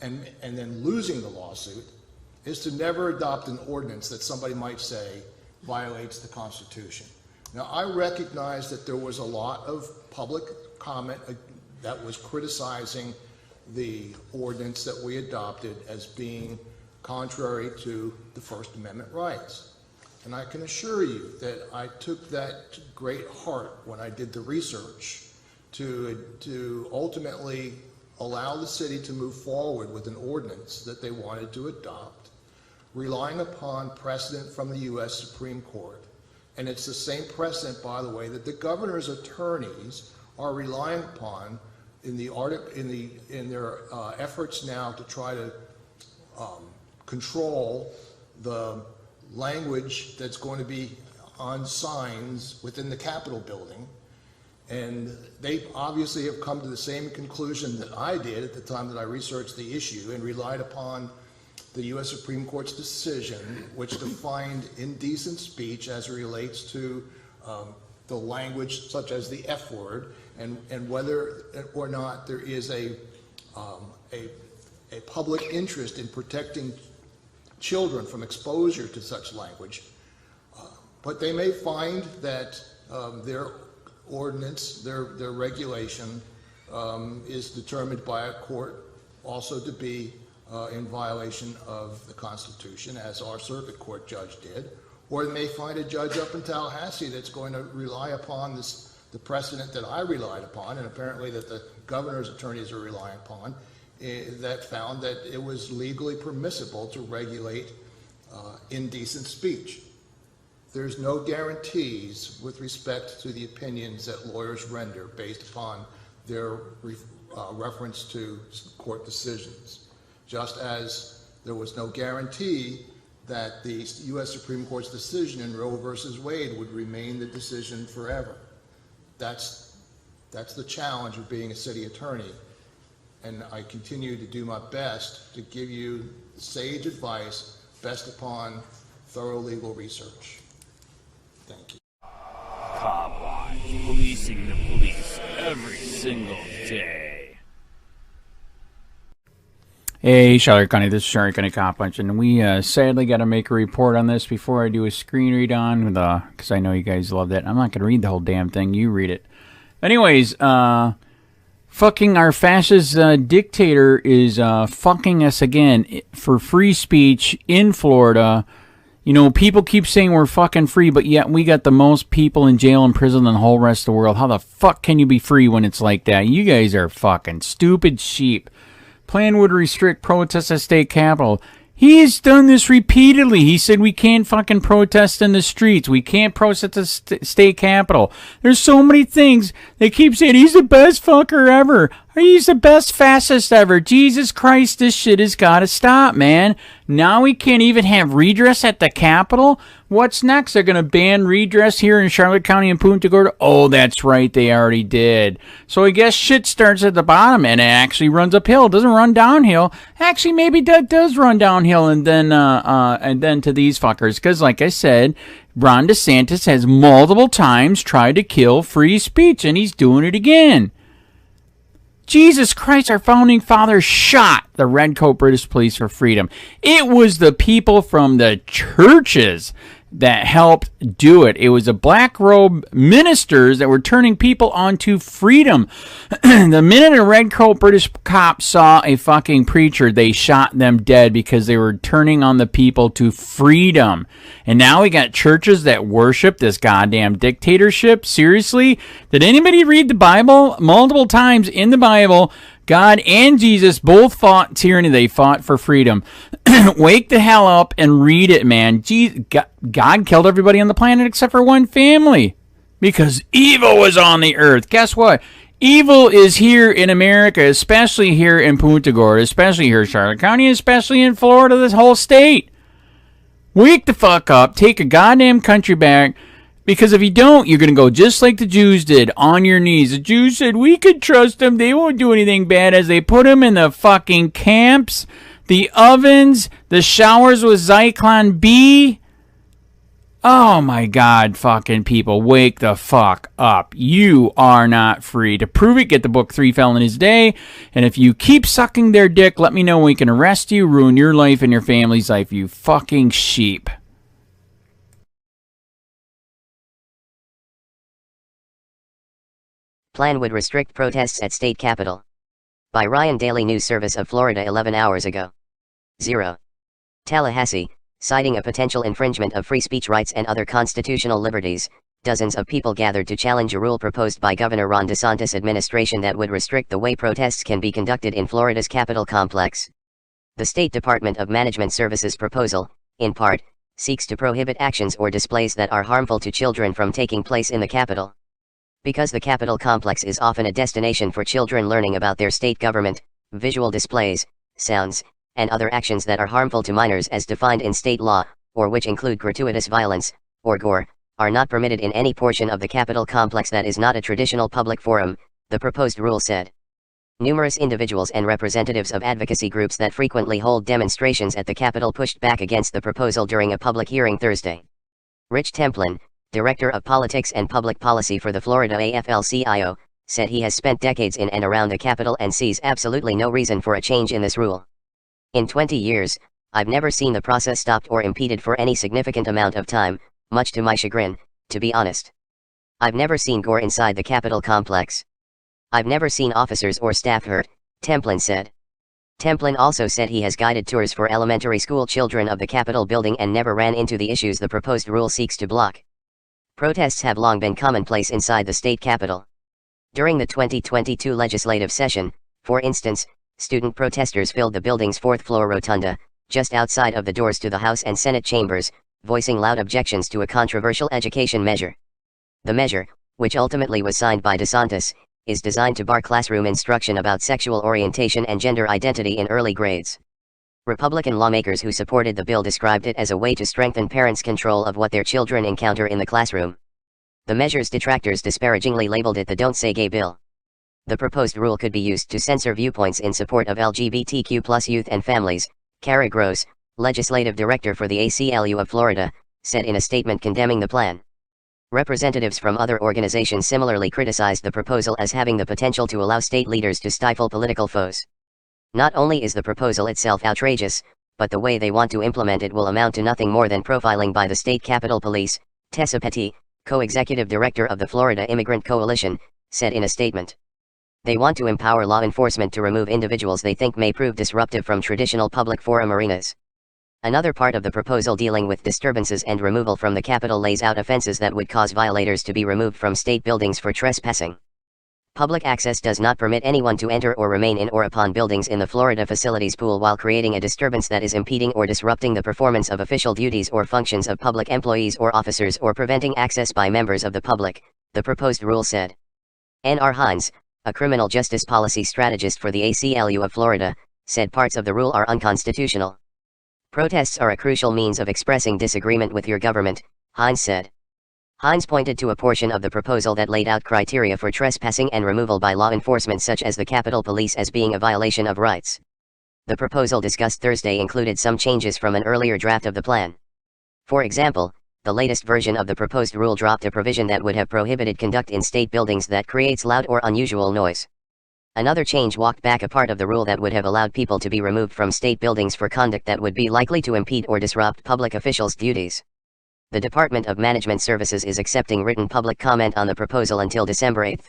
and then losing the lawsuit is to never adopt an ordinance that somebody might say violates the Constitution. Now, I recognize that there was a lot of public comment that was criticizing the ordinance that we adopted as being contrary to the First Amendment rights. And I can assure you that I took that to great heart when I did the research to ultimately allow the city to move forward with an ordinance that they wanted to adopt, relying upon precedent from the U.S. Supreme Court. And it's the same precedent, by the way, that the governor's attorneys are relying upon in their efforts now to try to control the language that's going to be on signs within the Capitol building. And they obviously have come to the same conclusion that I did at the time that I researched the issue and relied upon the U.S. Supreme Court's decision, which defined indecent speech as it relates to the language such as the F word, and whether or not there is a public interest in protecting children from exposure to such language. But they may find that their ordinance, their regulation is determined by a court also to be in violation of the Constitution, as our circuit court judge did, or they may find a judge up in Tallahassee that's going to rely upon the precedent that I relied upon, and apparently that the governor's attorneys are relying upon, that found that it was legally permissible to regulate indecent speech. There's no guarantees with respect to the opinions that lawyers render based upon their reference to court decisions, just as there was no guarantee that the U.S. Supreme Court's decision in Roe versus Wade would remain the decision forever. That's the challenge of being a city attorney, and I continue to do my best to give you sage advice based upon thorough legal research. Thank you. COPWA, policing the police every single day. Hey, Charlotte County, this is Charlotte County Cop Punch, and we sadly got to make a report on this before I do a screen read on, because I know you guys love that. I'm not going to read the whole damn thing. You read it. Anyways, fucking our fascist dictator is fucking us again for free speech in Florida. You know, people keep saying we're fucking free, but yet we got the most people in jail and prison than the whole rest of the world. How the fuck can you be free when it's like that? You guys are fucking stupid sheep. Plan would restrict protests at state capitol. He has done this repeatedly. He said we can't fucking protest in the streets. We can't protest at the state capitol. There's so many things. They keep saying he's the best fucker ever. He's the best fascist ever. Jesus Christ, this shit has got to stop, man. Now we can't even have redress at the Capitol? What's next? They're going to ban redress here in Charlotte County and Punta Gorda? Oh, that's right. They already did. So I guess shit starts at the bottom and it actually runs uphill. It doesn't run downhill. Actually, maybe that does run downhill and then to these fuckers. Because like I said, Ron DeSantis has multiple times tried to kill free speech and he's doing it again. Jesus Christ, our founding fathers shot the Redcoat British Police for freedom. It was the people from the churches that helped do it. It was the black robe ministers that were turning people onto freedom. The minute a redcoat British cop saw a fucking preacher, they shot them dead because they were turning on the people to freedom. And now we got churches that worship this goddamn dictatorship. Seriously? Did anybody read the Bible? Multiple times in the Bible, God and Jesus both fought tyranny. They fought for freedom. Wake the hell up and read it, man. God killed everybody on the planet except for one family because evil was on the earth. Guess what? Evil is here in America, especially here in Punta Gorda, especially here in Charlotte County, especially in Florida, this whole state. Wake the fuck up. Take a goddamn country back. Because if you don't, you're going to go just like the Jews did, on your knees. The Jews said, we could trust them. They won't do anything bad, as they put them in the fucking camps, the ovens, the showers with Zyklon B. Oh my God, fucking people, wake the fuck up. You are not free. To prove it, get the book 3 Felonies a Day. And if you keep sucking their dick, let me know when we can arrest you, ruin your life and your family's life, you fucking sheep. Plan would restrict protests at state capitol. By Ryan, Daily News Service of Florida 11 hours ago. 0. Tallahassee, citing a potential infringement of free speech rights and other constitutional liberties, dozens of people gathered to challenge a rule proposed by Governor Ron DeSantis' administration that would restrict the way protests can be conducted in Florida's Capitol complex. The State Department of Management Services proposal, in part, seeks to prohibit actions or displays that are harmful to children from taking place in the Capitol. Because the Capitol complex is often a destination for children learning about their state government, visual displays, sounds, and other actions that are harmful to minors as defined in state law, or which include gratuitous violence, or gore, are not permitted in any portion of the Capitol complex that is not a traditional public forum, the proposed rule said. Numerous individuals and representatives of advocacy groups that frequently hold demonstrations at the Capitol pushed back against the proposal during a public hearing Thursday. Rich Templin, Director of Politics and Public Policy for the Florida AFL-CIO, said he has spent decades in and around the Capitol and sees absolutely no reason for a change in this rule. In 20 years, I've never seen the process stopped or impeded for any significant amount of time, much to my chagrin, to be honest. I've never seen gore inside the Capitol complex. I've never seen officers or staff hurt, Templin said. Templin also said he has guided tours for elementary school children of the Capitol building and never ran into the issues the proposed rule seeks to block. Protests have long been commonplace inside the state capitol. During the 2022 legislative session, for instance, student protesters filled the building's fourth-floor rotunda, just outside of the doors to the House and Senate chambers, voicing loud objections to a controversial education measure. The measure, which ultimately was signed by DeSantis, is designed to bar classroom instruction about sexual orientation and gender identity in early grades. Republican lawmakers who supported the bill described it as a way to strengthen parents' control of what their children encounter in the classroom. The measure's detractors disparagingly labeled it the Don't Say Gay bill. The proposed rule could be used to censor viewpoints in support of LGBTQ+ youth and families, Kara Gross, legislative director for the ACLU of Florida, said in a statement condemning the plan. Representatives from other organizations similarly criticized the proposal as having the potential to allow state leaders to stifle political foes. Not only is the proposal itself outrageous, but the way they want to implement it will amount to nothing more than profiling by the state Capitol Police, Tessa Petty, co-executive director of the Florida Immigrant Coalition, said in a statement. They want to empower law enforcement to remove individuals they think may prove disruptive from traditional public forum arenas. Another part of the proposal dealing with disturbances and removal from the Capitol lays out offenses that would cause violators to be removed from state buildings for trespassing. Public access does not permit anyone to enter or remain in or upon buildings in the Florida facilities pool while creating a disturbance that is impeding or disrupting the performance of official duties or functions of public employees or officers or preventing access by members of the public, the proposed rule said. N.R. Hines, a criminal justice policy strategist for the ACLU of Florida, said parts of the rule are unconstitutional. Protests are a crucial means of expressing disagreement with your government, Hines said. Hines pointed to a portion of the proposal that laid out criteria for trespassing and removal by law enforcement such as the Capitol Police as being a violation of rights. The proposal discussed Thursday included some changes from an earlier draft of the plan. For example, the latest version of the proposed rule dropped a provision that would have prohibited conduct in state buildings that creates loud or unusual noise. Another change walked back a part of the rule that would have allowed people to be removed from state buildings for conduct that would be likely to impede or disrupt public officials' duties. The Department of Management Services is accepting written public comment on the proposal until December 8.